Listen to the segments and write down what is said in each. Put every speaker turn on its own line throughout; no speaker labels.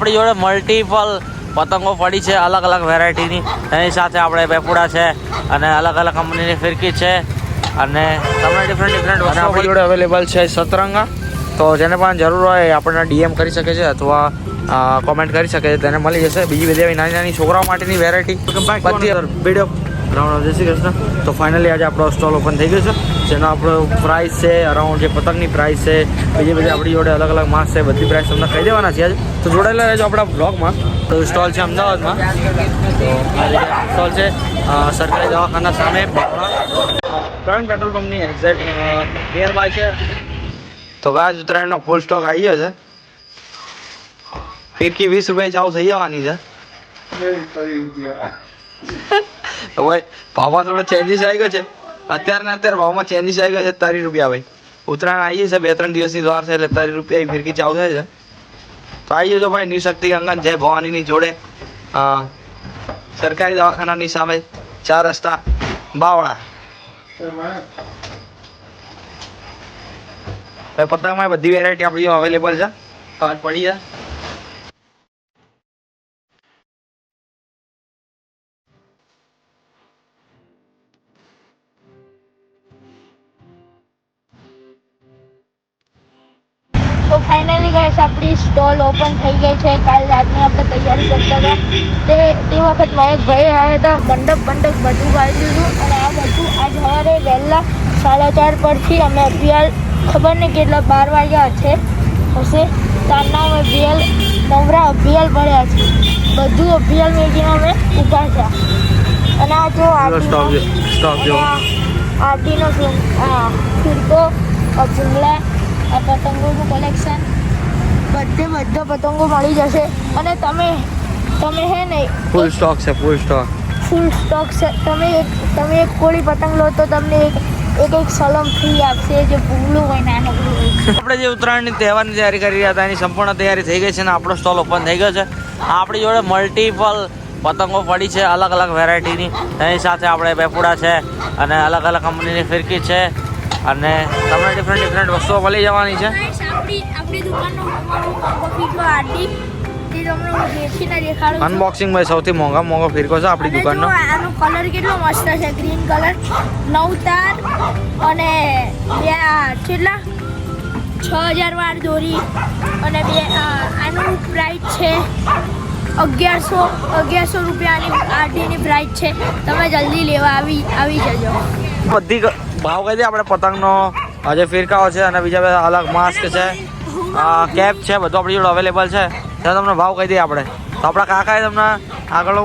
આપણી જોડે મલ્ટિપલ પતંગો પડી છે અલગ અલગ વેરાયટીની. એની સાથે આપણે બેપુડા છે અને અલગ અલગ કંપનીની ફિરકી છે અને તમને ડિફરન્ટ વસ્તુ આપણી જોડે અવેલેબલ છે. સતરંગા તો જેને પણ જરૂર હોય આપણને DM કરી શકે છે અથવા કોમેન્ટ કરી શકે છે, તેને મળી જશે. બીજી બધી આવી નાની નાની છોકરાઓ માટેની વેરાયટી બધી વિડીયો રાઉન્ડ જય શ્રી કૃષ્ણ. તો ફાઇનલી આજે આપણો સ્ટોલ ઓપન થઈ ગયો છે, જેનો આપણો પ્રાઇસ છે અરાઉન્ડ જે પતંગની પ્રાઇસ છે, બીજી બધી આપણી જોડે અલગ અલગ માસ છે, બધી પ્રાઇસ તમને કહી દેવાના છે આજે. તો જોડાયેલા રહેજો આપણા બ્લોગમાં. તો સ્ટોલ છે અમદાવાદમાં. તો આ જગ્યાએ સ્ટોલ છે સરકારી દવાખાના સામે કરંટ પેટ્રોલ પંપની એક્ઝેક્ટ નિયર બાય છે. તો ગાજ ઉત્તરાયણનો ફૂલ સ્ટોક આવી ગયો છે. ફિરકી 20 રૂપિયા ચાલુ થઈ જવાની છે. ભાઈ ભાવમાં થોડો ચેન્જીસ આવી ગયો છે. અત્યારે ભાવમાં ચેન્જીસ આવી ગયો છે. 30 રૂપિયા ભાઈ ઉત્તરાયણ આવી છે, 2-3 દિવસની વાર છે, એટલે 30 રૂપિયા ફિરકી ચાલુ થાય છે. તો આવી જજો ભાઈ ન્યૂ શક્તિ ગંગન જય ભવાનીની જોડે સરકારી દવાખાનાની સામે 4 રસ્તા બાવળા. પતંગમાં બધી વેરાયટી આપણી અવેલેબલ છે. ખબર પડી જાય.
તો ફાઇનલી ગાઈસ આપણી સ્ટોલ ઓપન થઈ ગઈ છે. કાલ રાતની આપણે તૈયારી કરતા હતા તે વખત મહેક ભાઈ આવ્યા હતા. મંડપ બધું ગાળી દીધું અને આ બધું આજ સવારે વહેલા 4:30 પરથી અમે અભિયાલ ખબર નહીં કેટલા 12 વાગ્યા હશે તારના અમે નવરા અભિયાલ ભર્યા છે. બધું અભિયાલ મેળવીને અમે ઊભા છે. અને આ જો આરતીનો ફિરકો, ઝુમલા, આ પતંગોનું કલેક્શન, બધા પતંગો મળી જશે. અને તમે હે ને
ફૂલ સ્ટોક છે.
તમે એક કોળી પતંગ લો તો તમને એક સલમ ફ્રી આપશે, જે ભૂંગળું હોય નાનકડું હોય.
આપણે જે ઉત્તરાયણની તહેવારની તૈયારી કરી રહ્યા હતા એની સંપૂર્ણ તૈયારી થઈ ગઈ છે અને આપણો સ્ટોલ ઓપન થઈ ગયો છે. આપણી જોડે મલ્ટિપલ પતંગો પડી છે અલગ અલગ વેરાયટીની. એની સાથે આપણે બેપુડા છે અને અલગ અલગ કંપનીની ફિરકી છે અને તમને ડિફરન્ટ વસ્તુઓ મળી જવાની છે.
આપણી દુકાનનો
અનબોક્સિંગ ભાઈ સૌથી મોંઘો ફિરકો છે આપણી દુકાનનો.
આનો કલર કેટલો મસ્ત છે, ગ્રીન કલર, 9 તાર અને કેટલા 6000 વાર દોરી અને આનું પ્રાઇસ છે 1100 રૂપિયાની આરટીની પ્રાઇસ છે. તમે જલ્દી લેવા આવી જજો.
બધી ભાવ કહી દે આપણે પતંગનો, જે ફિરકાઓ છે અને બીજા બધા અલગ માસ્ક છે, કેપ છે, બધું આપણી જોડે અવેલેબલ છે. ત્યાં તમને ભાવ કહી દઈએ આપણે. તો આપણા કાકાએ તમને આગળ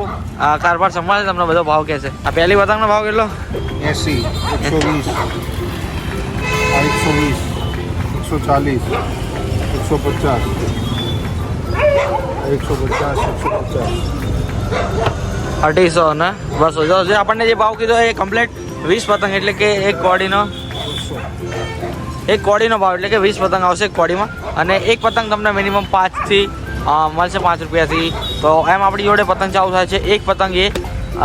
કારભાર સંભાળે તમને બધો ભાવ કહે છે. આ પહેલી પતંગનો ભાવ કેટલો?
80, 120, 120, 140, 150,
250 ને બસ જે આપણને જે ભાવ કીધો એ કમ્પ્લીટ 20 પતંગ એટલે કે એક કોડીનો ભાવ એટલે કે 20 પતંગ આવશે એક કોડીમાં. અને એક પતંગ તમને મિનિમમ 5 થી મળશે 5 રૂપિયાથી. તો એમ આપણી જોડે પતંગ ચાલુ થાય છે. એક પતંગ એ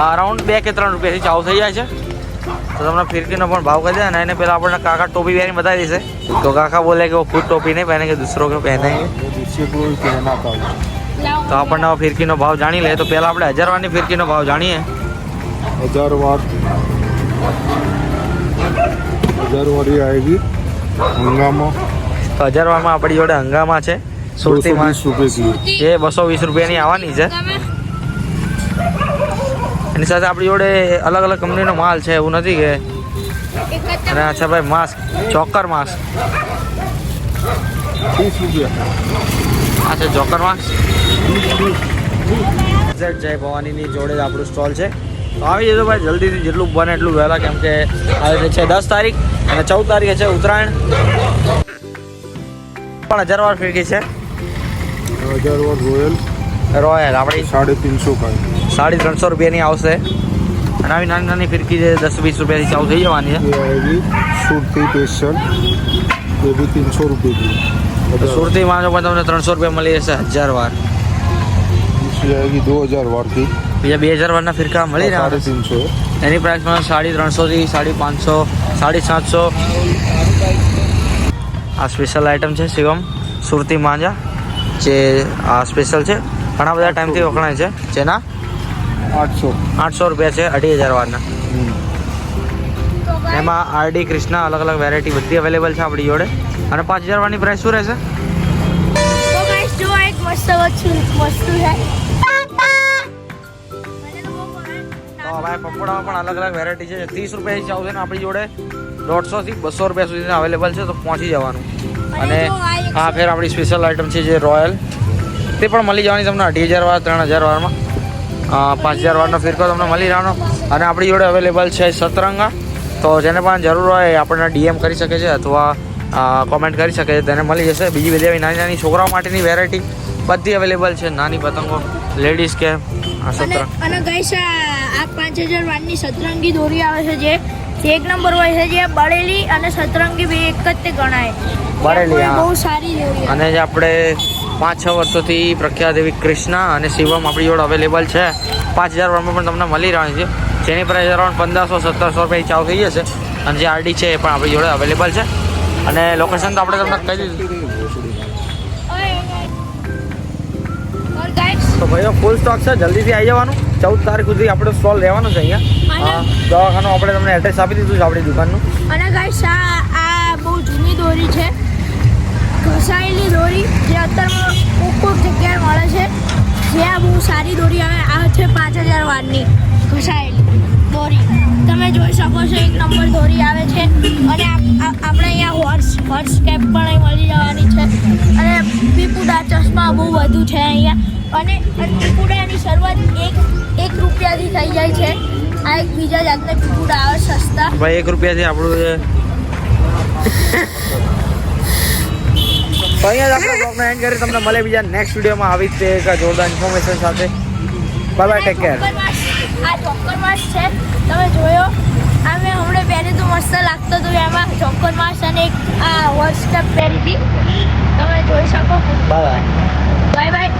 અરાઉન્ડ 2 કે 3 રૂપિયાથી ચાલુ થઈ જાય છે. તો તમને ફિરકીનો પણ ભાવ કહી દે. અને એને પહેલાં આપણને કાકા ટોપી પહેરીને બતાવી દેશે. તો કાકા બોલે કે वो खुद टोपी नहीं पहनेंगे, दूसरों को पहनेंगे. તો આપણને ફિરકીનો ભાવ જાણી લે. તો પહેલાં આપણે 1000 વારની ફિરકીનો ભાવ જાણીએ.
1000 वाली आएगी हंगामा.
તો 1000 વારમાં આપણી જોડે હંગામા છે સુરતીમાં,
220 रुपये की.
એ 220 રૂપિયાની આવવાની છે. એની સાથે આપણી જોડે અલગ અલગ કંપનીનો માલ છે, એવું નથી કે. અને અચ્છા ભાઈ માસ્ક, ચોકર માસ્ક,
30 रुपया.
આ છે જોકર માસ્ક. જય ભવાનીની જોડે જ આપણું સ્ટોલ છે. તો આવી જજો ભાઈ જલ્દીથી, જેટલું બને એટલું વહેલા, કેમ કે આજે છે 10 તારીખ અને 14 તારીખે છે ઉત્તરાયણ. પણ 1000 વાર ફિરકી છે
1000 वाट
રોયલ આપણી
350 का है.
350 રૂપિયાની આવશે. અને આવી નાની ફિરકી છે 10-20 રૂપિયાથી ચાલુ થઈ જવાની છે.
ये आएगी सुरती स्पेशल, ये भी 300 रुपये की.
સુરતી માનો પણ તમને 300 રૂપિયા મળી જશે 1000 વાર.
इसकी आएगी 2000 वाट की,
બીજા 2000 વારના ફિરકા મળી રહ્યા
350.
એની પ્રાઇસમાં 350 થી 550, 750. આ સ્પેશિયલ આઈટમ છે શિવમ સુરતી માંજા. જે આ સ્પેશિયલ છે, ઘણા બધા ટાઈમથી વખણાય છે, જેના 800 રૂપિયા છે 2500 વારના. એમાં આરડી કૃષ્ણા અલગ અલગ વેરાયટી બધી અવેલેબલ છે આપણી જોડે. અને 5000 વારની પ્રાઇસ શું રહેશે?
તો ગાઈસ જો એક મસ્ત વસ્તુ છે.
તો ભાઈ પકોડામાં પણ અલગ અલગ વેરાયટી છે. 30 રૂપિયાથી ચાલુ છે ને આપણી જોડે 150 થી 200 રૂપિયા સુધીના અવેલેબલ છે, તો પહોંચી જવાનું. અને આ ફેર આપણી સ્પેશિયલ આઇટમ છે જે રોયલ, તે પણ મળી જવાની તમને 2500 વાર 3000 વારમાં. 5000 વારનો ફિરકો તમને મળી રહેવાનો. અને આપણી જોડે અવેલેબલ છે સતરંગા, તો જેને પણ જરૂર હોય એ આપણને ડીએમ કરી શકે છે અથવા કોમેન્ટ કરી શકે છે, તેને મળી જશે. બીજી બધી આવી નાની નાની છોકરાઓ માટેની વેરાયટી બધી અવેલેબલ છે. નાની પતંગો, લેડીઝ કે આ સતરંગ.
અને ગાઈસ આ 5000 વારની સતરંગી દોરી આવે છે જે એક નંબર હોય છે, જે બળેલી અને સતરંગી બે એક જ તે ગણાય.
બળેલી, હા.
બહુ સારી દોરી.
અને જે આપણે 5-6 વર્ષોથી પ્રખ્યાત એવી કૃષ્ણા અને શિવમ આપણી જોડે અવેલેબલ છે. 5000 વારમાં પણ તમને મળી રહેવાની છે, જેની પ્રાઇસ અરાઉન્ડ 1500-1700 રૂપિયા ચાલુ થઈ જશે. અને જે આરડી છે એ પણ આપણી જોડે અવેલેબલ છે. અને લોકેશન તો આપણે તમને કહી દીધું. તો ભાઈઓ ફૂલ સ્ટોક છે, જલ્દીથી આવી જવાનું. 14 તારીખ સુધી આપણો સ્ટોલ રહેવાનો છે અહીંયા. દવાખાનું આપણે તમને એડ્રેસ આપી દીધું છે આપણી દુકાનનું.
અને ગાઈસ આ બહુ જૂની દોરી છે, ઘસાયેલી દોરી, જે અત્યારમાં ખૂબ જગ્યાએ મળે છે. જે આ બહુ સારી દોરી આવે છે 5000 વારની ઘસાયેલી દોરી. તમે જોઈ શકો છો, એક નંબર દોરી આવે છે. અને આપણે અહીંયા હોર્સ કેપ પણ અહીં મળી જવાની છે. અને પીપુડા ચશ્મા બહુ વધુ છે અહીંયા. અને પીપુડાની શરૂઆત 1 રૂપિયાથી થઈ જાય છે. આ એક બીજા જાતના પીપુડા આવે સસ્તા.
ભાઈ 1 રૂપિયાથી આપણું છે. તો અહીંયા જ આપણે બ્લોગનો એન્ડ કરી. તમને મળે બીજા નેક્સ્ટ વિડીયોમાં આવી રીતે એક જોરદાર ઇન્ફોર્મેશન સાથે. Bye bye, take care.
આ ચોક્કર માસ છે, તમે જોયો. આ મેં હમણાં પહેરી તો મસ્ત લાગતો હતું. એમાં ચોક્કર માસ અને એક આ હોર્સ કેપ પહેરી હતી, તમે જોઈ શકો.
Bye bye.
Bye bye.